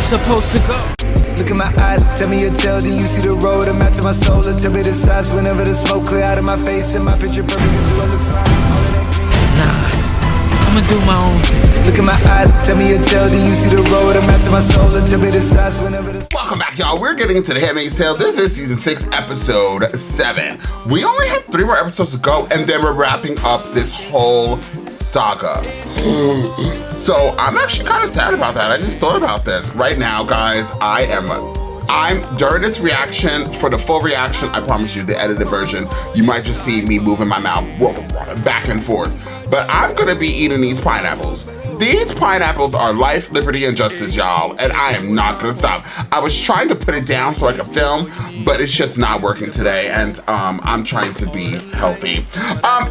supposed to go. Look in my eyes, tell me your tale, do you see the road? I'm out to my soul, and tell me the size whenever the smoke clear out of my face and my picture perfect, and do I look fine? All of that green. Nah, I'ma do my own thing. Look in my eyes, tell me your tale, do you see the road? I'm out to my soul, and tell me the size whenever the... Welcome back, y'all. We're getting into the Handmaid's Tale. This is season 6, episode 7. We only have 3 more episodes to go, and then we're wrapping up this whole saga. So I'm actually kind of sad about that. I just thought about this. Right now, guys, I'm during this reaction, for the full reaction, I promise you, the edited version, you might just see me moving my mouth back and forth. But I'm gonna be eating these pineapples. These pineapples are life, liberty, and justice, y'all, and I am not gonna stop. I was trying to put it down so I could film, but it's just not working today, and I'm trying to be healthy.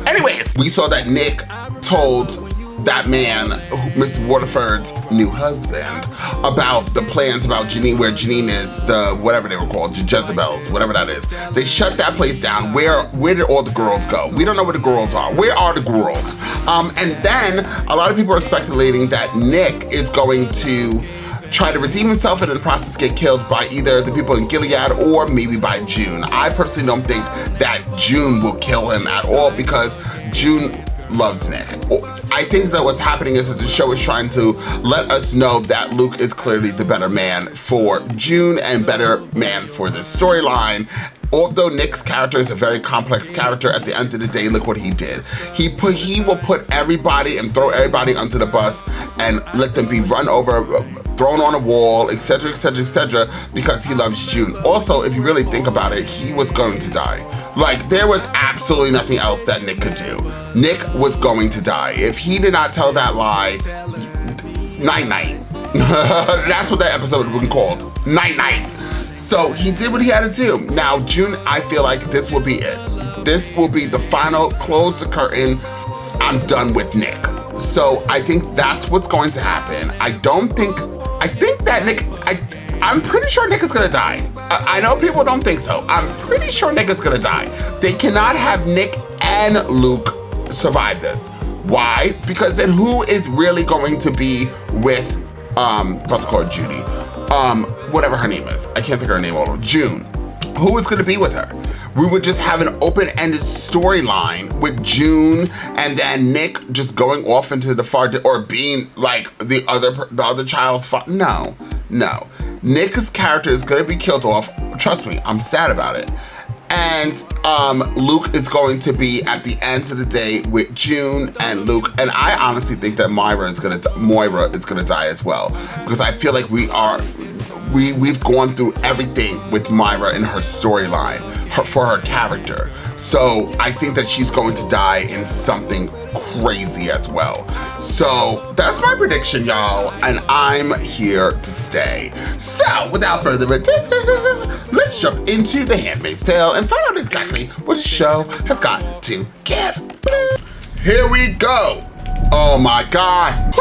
Anyways, we saw that Nick told that man, Miss Waterford's new husband, about the plans about Janine, where Janine is, the whatever they were called, Jezebels, whatever that is. They shut that place down. Where did all the girls go? We don't know where the girls are. Where are the girls? And then a lot of people are speculating that Nick is going to try to redeem himself and in the process get killed by either the people in Gilead or maybe by June. I personally don't think that June will kill him at all because June loves Nick. I think that what's happening is that the show is trying to let us know that Luke is clearly the better man for June and better man for this storyline. Although Nick's character is a very complex character, at the end of the day, look what he did. He will put everybody and throw everybody under the bus and let them be run over, thrown on a wall, etc., etc., etc., because he loves June. Also, if you really think about it, he was going to die. Like, there was absolutely nothing else that Nick could do. Nick was going to die. If he did not tell that lie, night-night. That's what that episode would have been called, night-night. So he did what he had to do. Now, June, I feel like this will be it. This will be the final, close the curtain, I'm done with Nick. So I think that's what's going to happen. I think that Nick, I'm pretty sure Nick is gonna die. I know people don't think so. I'm pretty sure Nick is gonna die. They cannot have Nick and Luke survive this. Why? Because then who is really going to be with, about to call her Judy, whatever her name is. I can't think of her name all over. June. Who is gonna be with her? We would just have an open-ended storyline with June and then Nick just going off into the far, or being like the other child's father. No. Nick's character is gonna be killed off. Trust me, I'm sad about it. And Luke is going to be at the end of the day with June and Luke. And I honestly think that Moira is gonna die as well, because I feel like we've gone through everything with Moira in her storyline, for her character. So I think that she's going to die in something crazy as well. So that's my prediction, y'all, and I'm here to stay. So without further ado, let's jump into The Handmaid's Tale and find out exactly what the show has got to give. Here we go. Oh my God.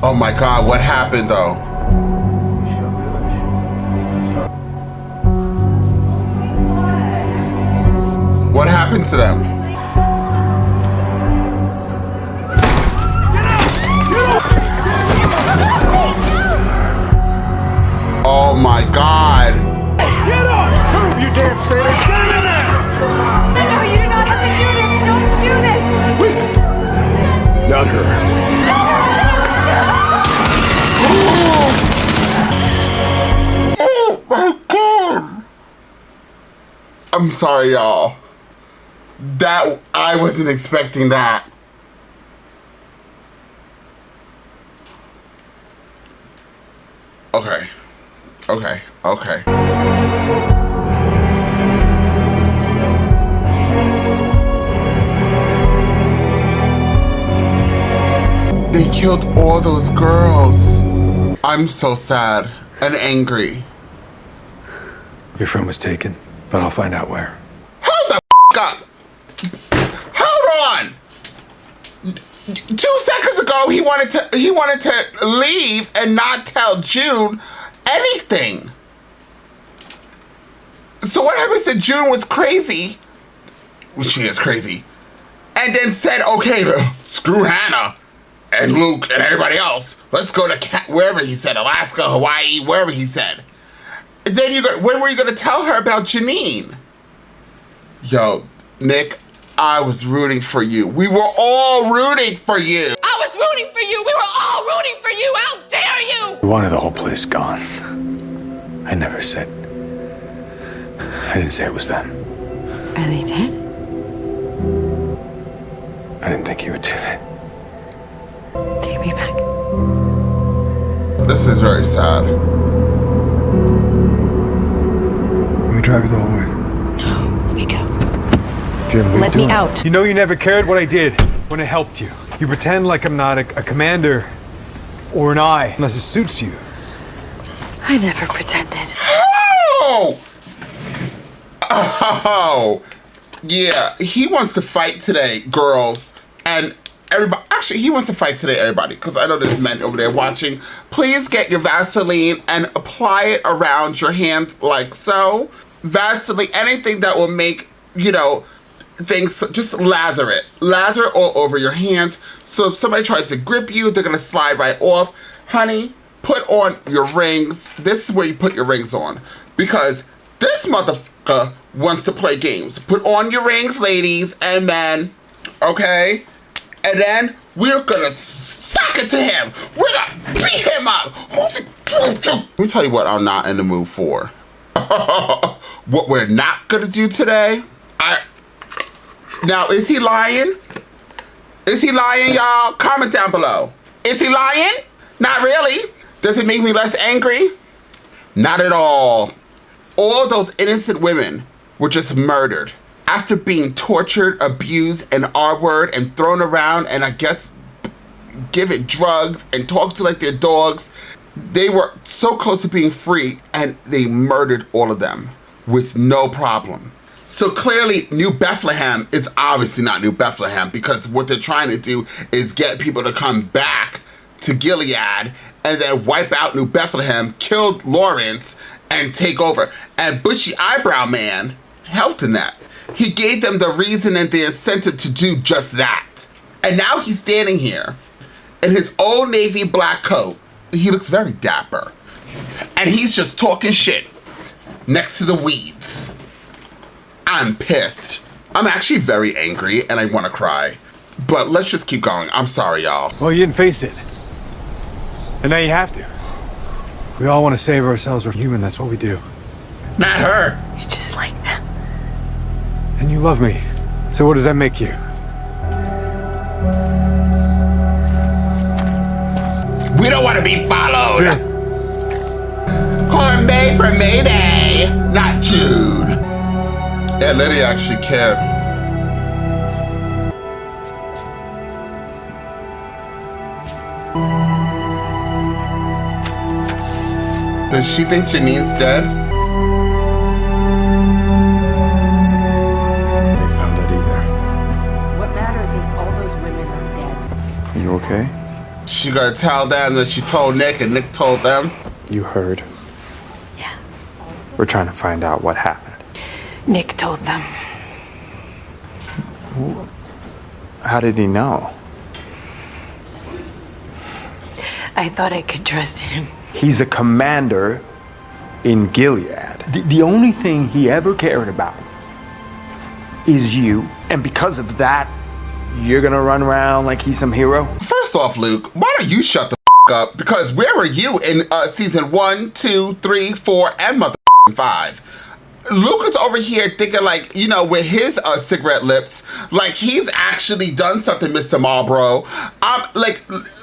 Oh my God, what happened though? What happened to them? Oh my God. Get up! Move, you damn sailor! Stand in there! No, you do not have to do this! Don't do this! Wait! Not her. Oh my God. I'm sorry, y'all. That, I wasn't expecting that. Okay. They killed all those girls. I'm so sad and angry. Your friend was taken, but I'll find out where. Hold the up. Hold on. 2 seconds ago, he wanted to leave and not tell June anything. So what happens if June was crazy? Well, she is crazy. And then said, okay, screw Hannah. and Luke and everybody else, let's go to wherever he said, Alaska, Hawaii, wherever he said. And then when were you gonna tell her about Janine? Yo, Nick, I was rooting for you. We were all rooting for you. I was rooting for you. We were all rooting for you. How dare you? We wanted the whole place gone. I never said. I didn't say it was them. And they did? I didn't think you would do that. Take me back. This is very sad. Let me drive you the whole way. No, let me go. Jim, what are you Let me doing? out. You know you never cared what I did when it helped you. You pretend like I'm not a commander or an eye, unless it suits you. I never pretended. Oh! Oh! Yeah, he wants to fight today, girls. And everybody, actually, he wants to fight today, everybody, because I know there's men over there watching. Please get your Vaseline and apply it around your hands like so. Vaseline, anything that will make, you know, things, just lather it. Lather it all over your hands. So if somebody tries to grip you, they're going to slide right off. Honey, put on your rings. This is where you put your rings on. Because this motherfucker wants to play games. Put on your rings, ladies and men. Okay? And then we're going to suck it to him. We're going to beat him up. Let me tell you what I'm not in the mood for. What we're not going to do today. Now, is he lying? Is he lying, y'all? Comment down below. Is he lying? Not really. Does it make me less angry? Not at all. All those innocent women were just murdered after being tortured, abused, and R-word and thrown around and I guess given drugs and talked to like their dogs. They were so close to being free and they murdered all of them with no problem. So clearly, New Bethlehem is obviously not New Bethlehem because what they're trying to do is get people to come back to Gilead and then wipe out New Bethlehem, kill Lawrence, and take over. And Bushy Eyebrow Man helped in that. He gave them the reason and the incentive to do just that. And now he's standing here in his old navy black coat. He looks very dapper. And he's just talking shit next to the weeds. I'm pissed. I'm actually very angry and I want to cry. But let's just keep going. I'm sorry, y'all. Well, you didn't face it. And now you have to. We all want to save ourselves. We're human. That's what we do. Not her. You're just like them. And you love me. So what does that make you? We don't want to be followed. Jim. Corn Bay for Mayday, not Jude. Yeah, Lydia actually cared. Does she think Janine's dead? They found out either. What matters is all those women are dead. Are you okay? She gonna tell them that she told Nick and Nick told them? You heard. Yeah. We're trying to find out what happened. Nick told them. How did he know? I thought I could trust him. He's a commander in Gilead. The only thing he ever cared about is you. And because of that, you're gonna run around like he's some hero? First off, Luke, why don't you shut the up? Because where were you in season 1, 2, 3, 4, and 5? Luke is over here thinking like, you know, with his cigarette lips, like he's actually done something, Mr. Marlboro. Like,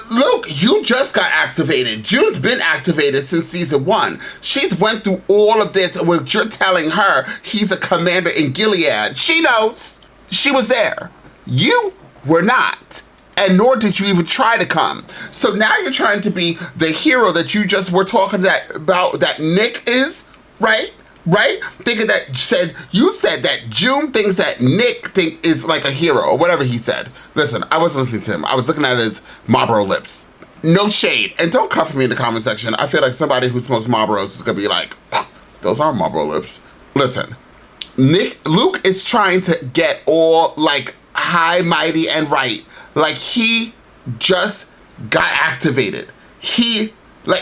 Luke, you just got activated. June's been activated since season 1. She's went through all of this, and what you're telling her, he's a commander in Gilead. She knows. She was there. You were not. And nor did you even try to come. So now you're trying to be the hero that you just were talking about that Nick is, right? Right? Thinking that you said that June thinks that Nick is like a hero or whatever he said. Listen, I wasn't listening to him. I was looking at his Marlboro lips. No shade. And don't come for me in the comment section. I feel like somebody who smokes Marlboros is gonna be like, those aren't Marlboro lips. Listen, Luke is trying to get all like high, mighty, and right. Like he just got activated.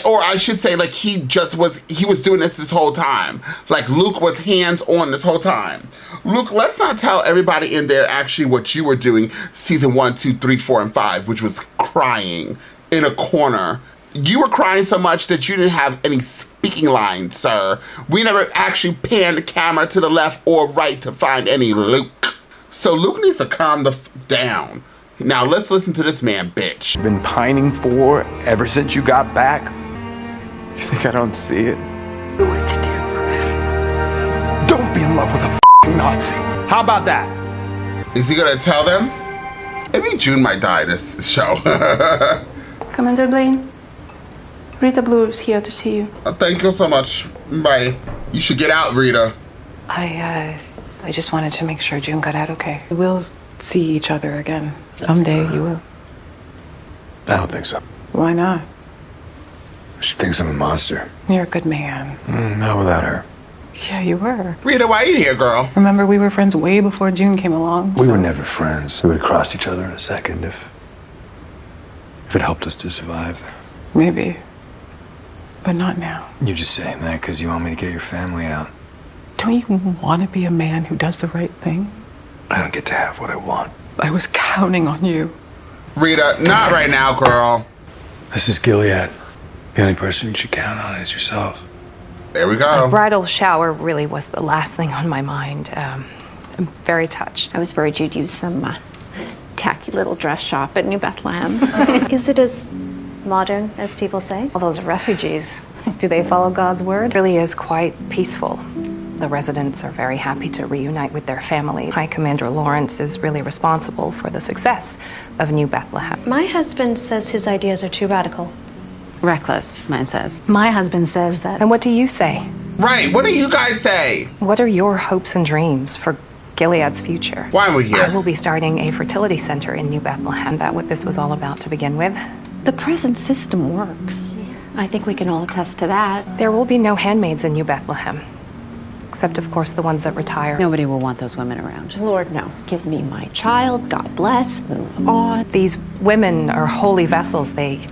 Or I should say, like, he was doing this whole time. Like, Luke was hands on this whole time. Luke, let's not tell everybody in there actually what you were doing season 1, 2, 3, 4, and 5, which was crying in a corner. You were crying so much that you didn't have any speaking lines, sir. We never actually panned the camera to the left or right to find any Luke. So Luke needs to calm the down. Now let's listen to this man, bitch. Been pining for ever since you got back. You think I don't see it? What to do? Don't be in love with a f***ing Nazi. How about that? Is he gonna tell them? Maybe June might die this show. Commander Blaine, Rita Blue is here to see you. Thank you so much. Bye. You should get out, Rita. I just wanted to make sure June got out okay. We'll see each other again. Someday you will. I don't think so. Why not? She thinks I'm a monster. You're a good man. Not without her. Yeah, you were. Rita, why are you here, girl? Remember, we were friends way before June came along. We were never friends. We would have crossed each other in a second if it helped us to survive. Maybe. But not now. You're just saying that because you want me to get your family out. Don't you want to be a man who does the right thing? I don't get to have what I want. I was counting on you. Rita, not right now, girl. This is Gilead. The only person you should count on is yourself. There we A go. bridal shower really was the last thing on my mind. I'm very touched. I was worried you'd use some tacky little dress shop at New Bethlehem. Is it as modern as people say? All those refugees, do they follow God's word? It really is quite peaceful. The residents are very happy to reunite with their family. High Commander Lawrence is really responsible for the success of New Bethlehem. My husband says his ideas are too radical. Reckless, mine says. My husband says that. And what do you say? Right, what do you guys say? What are your hopes and dreams for Gilead's future? Why are we here? I will be starting a fertility center in New Bethlehem. That what this was all about to begin with? The present system works. I think we can all attest to that. There will be no handmaids in New Bethlehem. Except, of course, the ones that retire. Nobody will want those women around. Lord, no. Give me my child. God bless. Move on. These women are holy vessels. They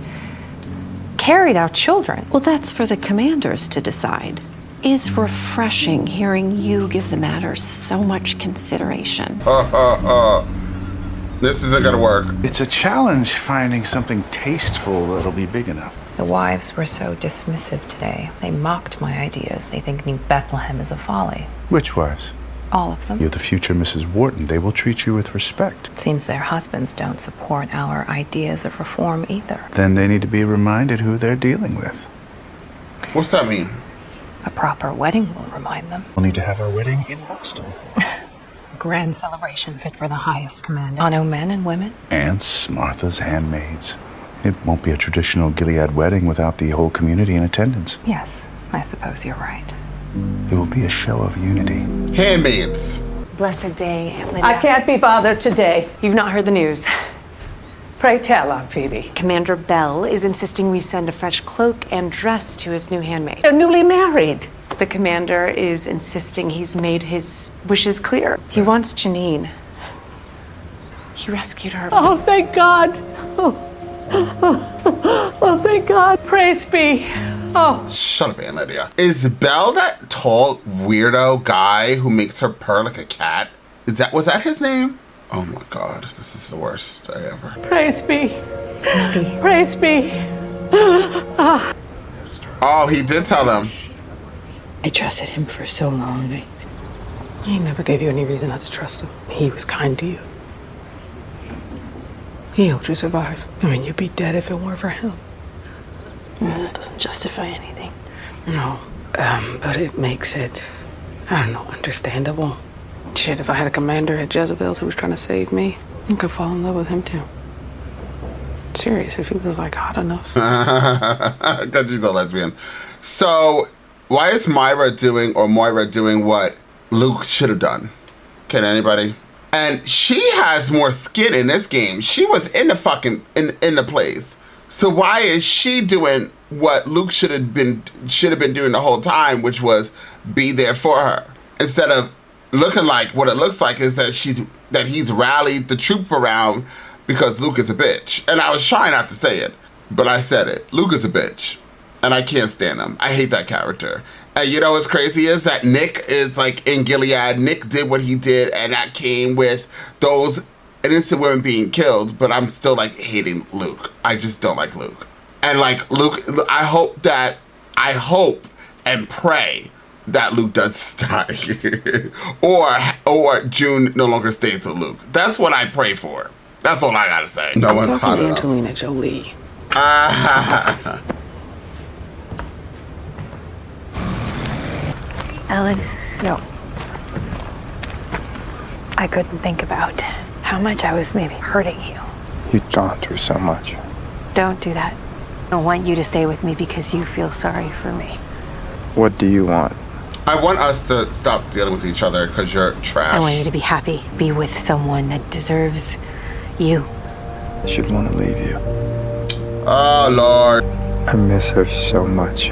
carried our children. Well, that's for the commanders to decide. It's refreshing hearing you give the matter so much consideration. This isn't gonna work. It's a challenge finding something tasteful that'll be big enough. The wives were so dismissive today. They mocked my ideas. They think New Bethlehem is a folly. Which wives? All of them. You're the future Mrs. Wharton. They will treat you with respect. It seems their husbands don't support our ideas of reform either. Then they need to be reminded who they're dealing with. What's that mean? A proper wedding will remind them. We'll need to have our wedding in Boston. A grand celebration fit for the highest commander. Honor men and women. Aunts, Martha's, handmaids. It won't be a traditional Gilead wedding without the whole community in attendance. Yes, I suppose you're right. It will be a show of unity. Handmaids. Blessed day, Aunt Lydia. I can't be bothered today. You've not heard the news. Pray tell, Aunt Phoebe. Commander Bell is insisting we send a fresh cloak and dress to his new handmaid. They're newly married. The commander is insisting he's made his wishes clear. He wants Janine. He rescued her. Oh, thank God. Oh, thank God. Praise be. Oh. Shut up, Aunt Lydia. Is Belle that tall, weirdo guy who makes her purr like a cat? Was that his name? Oh my God, this is the worst day ever. Praise be. Praise be. Oh, he did tell them. I trusted him for so long. He never gave you any reason not to trust him. He was kind to you. He helped you survive. I mean, you'd be dead if it weren't for him. That doesn't justify anything. No, but it makes it, I don't know, understandable. Shit, if I had a commander at Jezebel's who was trying to save me, I could fall in love with him too. Serious, if he was like hot enough. Because she's a lesbian. So, why is Moira doing what Luke should have done? Can anybody? And she has more skin in this game. She was in the fucking in the place. So why is she doing what Luke should have been doing the whole time, which was be there for her, instead of looking like what it looks like is that he's rallied the troop around because Luke is a bitch. And I was trying not to say it, but I said it. Luke is a bitch. And I can't stand him. I hate that character. And you know what's crazy is that Nick is like in Gilead. Nick did what he did, and that came with those innocent women being killed, but I'm still like hating Luke. I just don't like Luke. And like Luke, I hope and pray that Luke does die. or June no longer stays with Luke. That's what I pray for. That's all I gotta say. No one's hot enough. Angelina Jolie. Ellen, no. I couldn't think about how much I was maybe hurting you. You've gone through so much. Don't do that. I don't want you to stay with me because you feel sorry for me. What do you want? I want us to stop dealing with each other because you're trash. I want you to be happy, be with someone that deserves you. I should want to leave you. Oh, Lord. I miss her so much.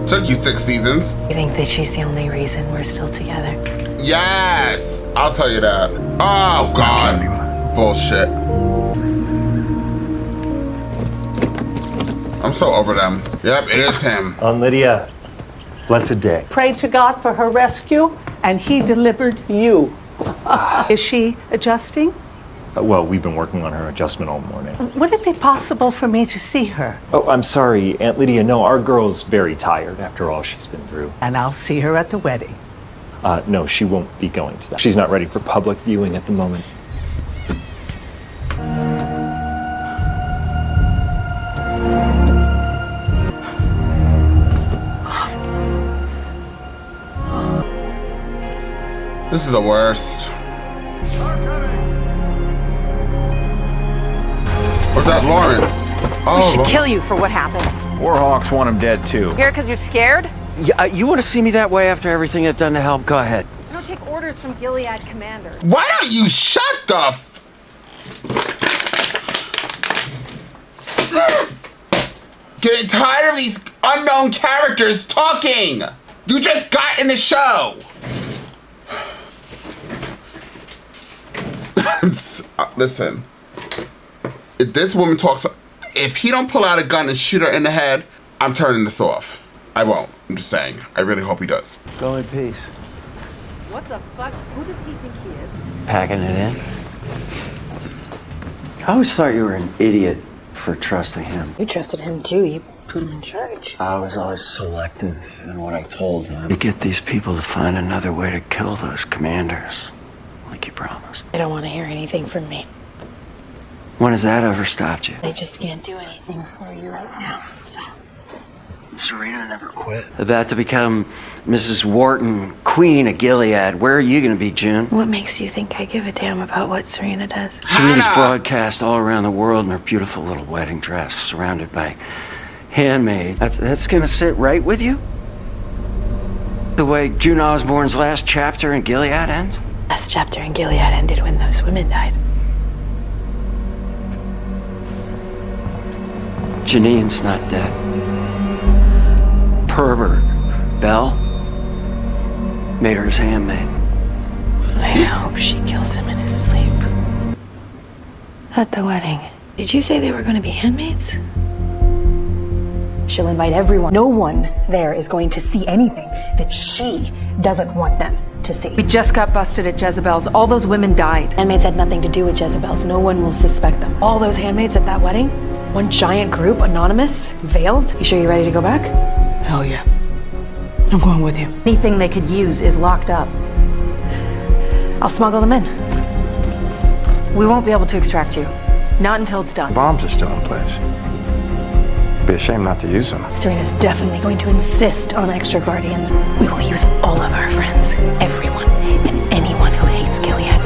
Took you 6 seasons. You think that she's the only reason we're still together? Yes, I'll tell you that. Oh, God. Bullshit. I'm so over them. Yep, it is him. On Lydia, blessed day. Prayed to God for her rescue, and he delivered you. Is she adjusting? Well, we've been working on her adjustment all morning. Would it be possible for me to see her? Oh, I'm sorry, Aunt Lydia. No, our girl's very tired after all she's been through. And I'll see her at the wedding. No, she won't be going to that. She's not ready for public viewing at the moment. This is the worst. Where's that Lawrence? We should kill you for what happened. Warhawks want him dead too. Here because you're scared? Yeah, you want to see me that way after everything I've done to help? Go ahead. I don't take orders from Gilead Commander. Why don't you shut the Getting tired of these unknown characters talking. You just got in the show. Listen, if this woman talks, if he don't pull out a gun and shoot her in the head, I'm turning this off. I won't. I'm just saying. I really hope he does. Go in peace. What the fuck? Who does he think he is? Packing it in. I always thought you were an idiot for trusting him. You trusted him too. You put him in charge. I was always selective in what I told him. To get these people to find another way to kill those commanders, like you promised. They don't want to hear anything from me. When has that ever stopped you? They just can't do anything for you right now. So. Serena never quit. About to become Mrs. Wharton, Queen of Gilead. Where are you going to be, June? What makes you think I give a damn about what Serena does? Serena's broadcast all around the world in her beautiful little wedding dress, surrounded by handmaids. That's going to sit right with you? The way June Osborne's last chapter in Gilead ends? Last chapter in Gilead ended when those women died. Janine's not dead. Pervert Belle made her his handmaid. I hope she kills him in his sleep. At the wedding, did you say they were going to be handmaids? She'll invite everyone. No one there is going to see anything that she doesn't want them to see. We just got busted at Jezebel's. All those women died. Handmaids had nothing to do with Jezebel's. No one will suspect them. All those handmaids at that wedding? One giant group, anonymous, veiled? You sure you're ready to go back? Hell yeah. I'm going with you. Anything they could use is locked up. I'll smuggle them in. We won't be able to extract you. Not until it's done. Bombs are still in place. It'd be a shame not to use them. Serena's definitely going to insist on extra guardians. We will use all of our friends, everyone, and anyone who hates Gilead.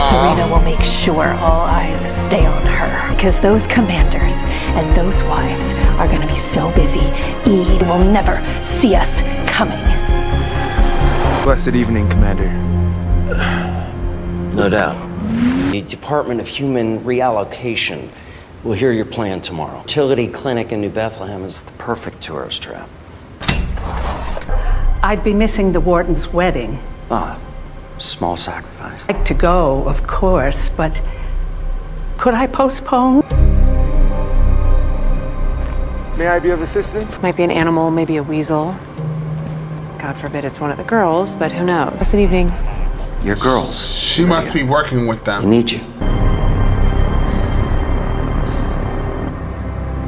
Serena will make sure all eyes stay on her, because those commanders and those wives are going to be so busy, E will never see us coming. Blessed evening, Commander. No doubt. The Department of Human Reallocation will hear your plan tomorrow. Fertility Clinic in New Bethlehem is the perfect tourist trap. I'd be missing the warden's wedding. Ah, small sacrifice. I'd like to go, of course, but could I postpone? May I be of assistance? Might be an animal, maybe a weasel. God forbid it's one of the girls, but who knows? It's an evening. Your girls. She must be working with them. They need you.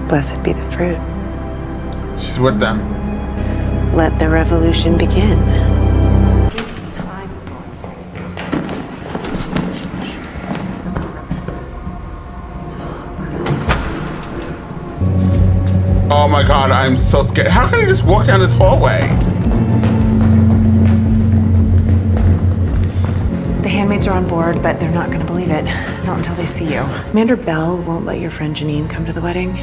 Blessed be the fruit. She's with them. Let the revolution begin. Oh my God, I'm so scared. How can I just walk down this hallway? The handmaids are on board, but they're not going to believe it. Not until they see you. Commander Bell won't let your friend Janine come to the wedding.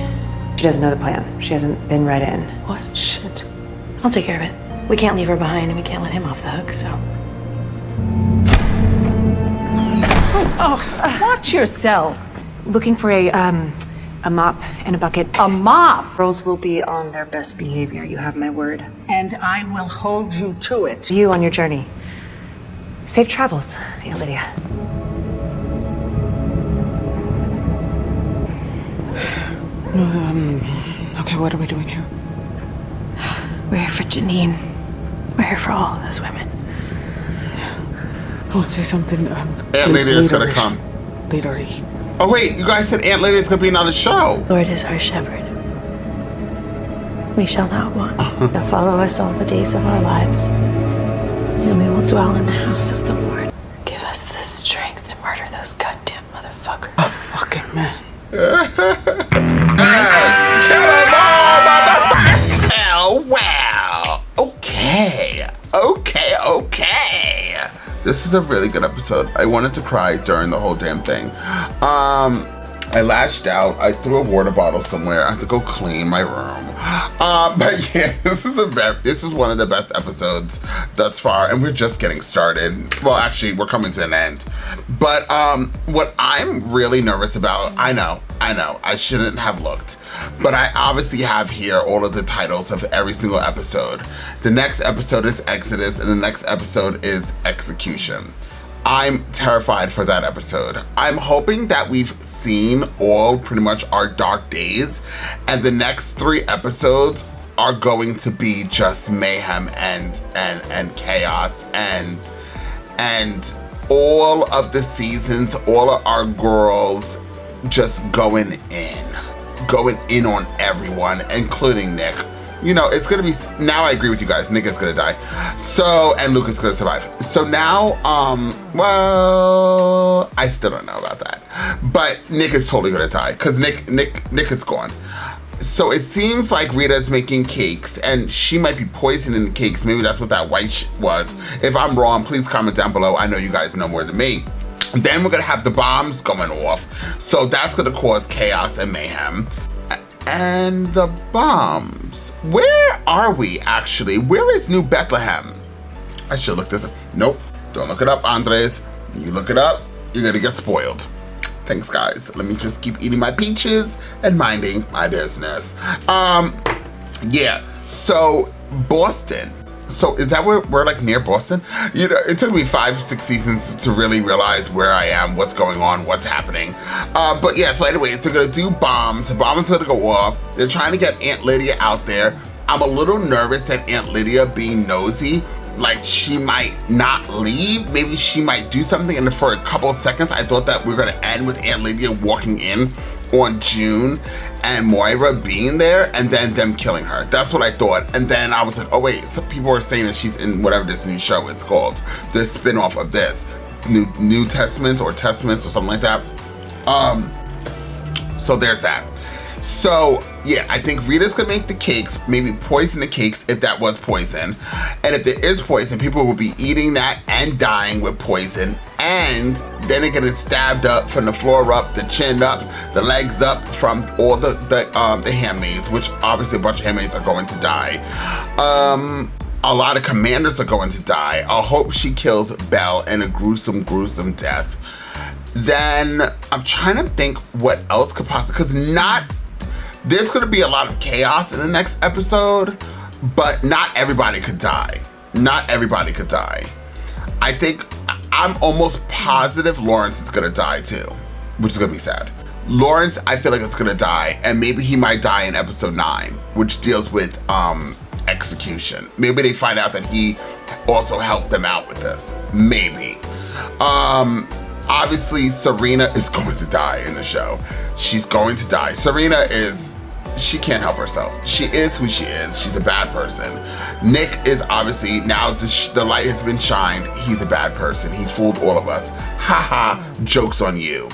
She doesn't know the plan. She hasn't been read in. What? Shit. I'll take care of it. We can't leave her behind, and we can't let him off the hook, so. Watch yourself. Looking for a mop and a bucket. A mop. Girls will be on their best behavior. You have my word. And I will hold you to it. You on your journey. Safe travels, Aunt Lydia. Okay, what are we doing here? We're here for Janine. We're here for all of those women. Go and say something. Aunt Lydia's gonna come. Later. Oh wait, you guys said Aunt Lydia's gonna be on the show. Lord is our shepherd. We shall not want. He'll follow us all the days of our lives, and we will dwell in the house of the Lord. Give us the strength to murder those goddamn motherfuckers. Oh, fucking man. Yes, kill them all, motherfuckers! Oh, wow. Okay. This is a really good episode. I wanted to cry during the whole damn thing. I lashed out. I threw a water bottle somewhere. I have to go clean my room. But yeah, this is one of the best episodes thus far, and we're just getting started. Well, actually, we're coming to an end. But what I'm really nervous about, I know, I shouldn't have looked, but I obviously have here all of the titles of every single episode. The next episode is Exodus, and the next episode is Execution. I'm terrified for that episode. I'm hoping that we've seen all pretty much our dark days, and the next 3 episodes are going to be just mayhem and chaos and all of the seasons, all of our girls just going in on everyone, including Nick. You know, it's gonna be, now I agree with you guys, Nick is gonna die. So, and Luke is gonna survive. So now, well, I still don't know about that. But Nick is totally gonna die, because Nick is gone. So it seems like Rita's making cakes, and she might be poisoning the cakes. Maybe that's what that white shit was. If I'm wrong, please comment down below. I know you guys know more than me. Then we're gonna have the bombs going off. So that's gonna cause chaos and mayhem. And the bombs. Where are we actually? Where is New Bethlehem? I should look this up. Nope, don't look it up, Andres. You look it up, you're gonna get spoiled. Thanks, guys. Let me just keep eating my peaches and minding my business. Yeah, so Boston. So is that where we're like near Boston? You know, it took me 5-6 seasons to really realize where I am, what's going on, what's happening. But yeah, so anyway, they're gonna do bombs. The bombs are gonna go off. They're trying to get Aunt Lydia out there. I'm a little nervous that Aunt Lydia being nosy, like she might not leave. Maybe she might do something. And for a couple of seconds, I thought that we were gonna end with Aunt Lydia walking in on June and Moira being there and then them killing her. That's what I thought. And then I was like, oh wait, so people are saying that she's in whatever this new show is called, the spin-off of this, New Testament or Testaments or something like that. So there's that. So yeah, I think Rita's gonna make the cakes, maybe poison the cakes if that was poison. And if there is poison, people will be eating that and dying with poison. And then they're getting stabbed up from the floor up, the chin up, the legs up from all the handmaids, which obviously a bunch of handmaids are going to die. A lot of commanders are going to die. I hope she kills Belle in a gruesome, gruesome death. Then I'm trying to think what else could possibly, because there's gonna be a lot of chaos in the next episode, but not everybody could die. Not everybody could die. I think I'm almost positive Lawrence is gonna die too, which is gonna be sad. Lawrence, I feel like it's gonna die, and maybe he might die in episode 9, which deals with execution. Maybe they find out that he also helped them out with this. Maybe. Obviously, Serena is going to die in the show. She's going to die. Serena she can't help herself. She is who she is. She's a bad person. Nick is obviously, now the light has been shined. He's a bad person. He fooled all of us. Haha, joke's on you.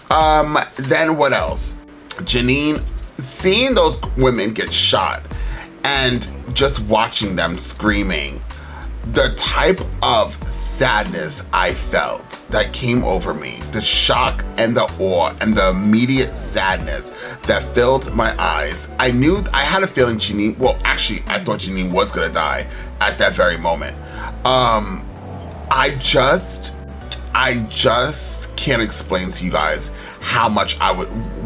Then what else? Janine, seeing those women get shot and just watching them screaming, the type of sadness I felt that came over me, the shock and the awe and the immediate sadness that filled my eyes. I had a feeling Janine, well, actually, I thought Janine was gonna die at that very moment. I just can't explain to you guys how much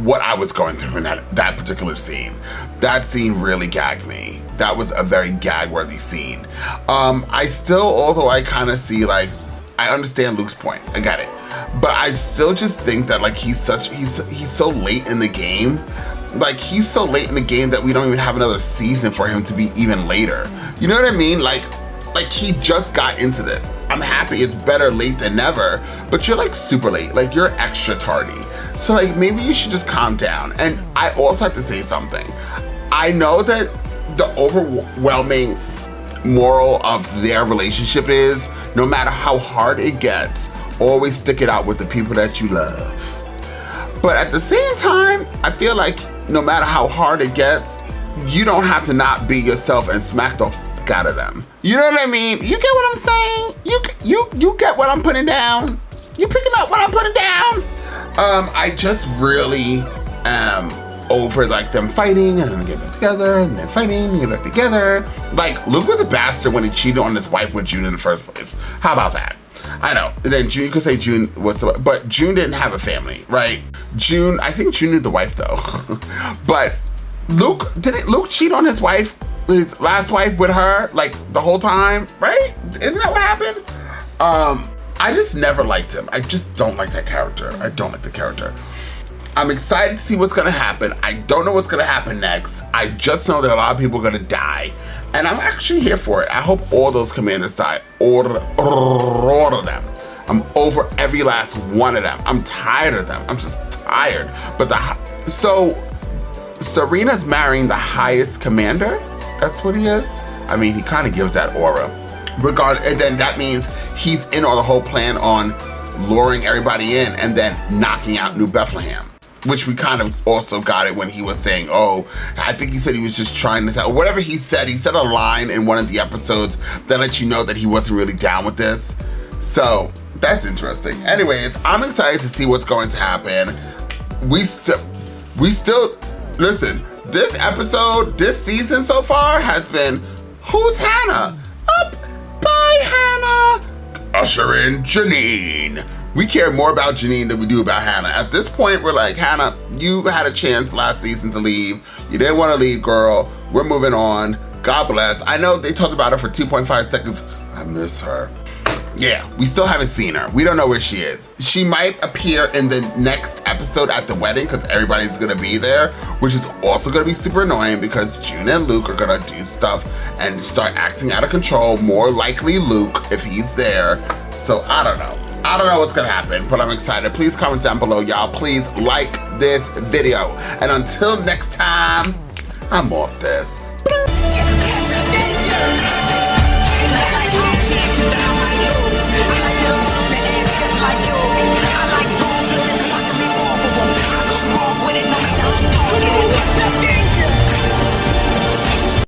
what I was going through in that particular scene. That scene really gagged me. That was a very gag-worthy scene. I still, although I kind of see, like, I understand Luke's point, I get it. But I still just think that, like, he's so late in the game. Like, he's so late in the game that we don't even have another season for him to be even later. You know what I mean? Like he just got into this. I'm happy it's better late than never, but you're like super late, like you're extra tardy. So like maybe you should just calm down. And I also have to say something. I know that the overwhelming moral of their relationship is no matter how hard it gets, always stick it out with the people that you love. But at the same time, I feel like no matter how hard it gets, you don't have to not be yourself and smack the f out of them. You know what I mean? You get what I'm saying? You get what I'm putting down? You picking up what I'm putting down? I just really am over like them fighting and then get back together and then fighting and get back together. Like Luke was a bastard when he cheated on his wife with June in the first place. How about that? I know. And then June, you could say June was, but June didn't have a family, right? I think June knew the wife though. But didn't Luke cheat on his wife, his last wife with her, like the whole time, right? Isn't that what happened? I just never liked him. I just don't like that character. I don't like the character. I'm excited to see what's gonna happen. I don't know what's gonna happen next. I just know that a lot of people are gonna die. And I'm actually here for it. I hope all those commanders die. All of them. I'm over every last one of them. I'm tired of them. I'm just tired. But so Serena's marrying the highest commander? That's what he is? I mean, he kind of gives that aura. And then that means he's in on the whole plan on luring everybody in and then knocking out New Bethlehem, which we kind of also got it when he was saying, oh, I think he said he was just trying this out. Whatever he said a line in one of the episodes that lets you know that he wasn't really down with this. So that's interesting. Anyways, I'm excited to see what's going to happen. We still, listen, this episode, this season so far has been, who's Hannah? Up by Hannah. Usher in Janine. We care more about Janine than we do about Hannah. At this point, we're like, Hannah, you had a chance last season to leave. You didn't want to leave, girl. We're moving on. God bless. I know they talked about her for 2.5 seconds. I miss her. Yeah, we still haven't seen her. We don't know where she is. She might appear in the next episode at the wedding because everybody's gonna be there, which is also gonna be super annoying because June and Luke are gonna do stuff and start acting out of control. More likely Luke if he's there. So I don't know. I don't know what's gonna happen, but I'm excited. Please comment down below, y'all. Please like this video. And until next time, I'm off this.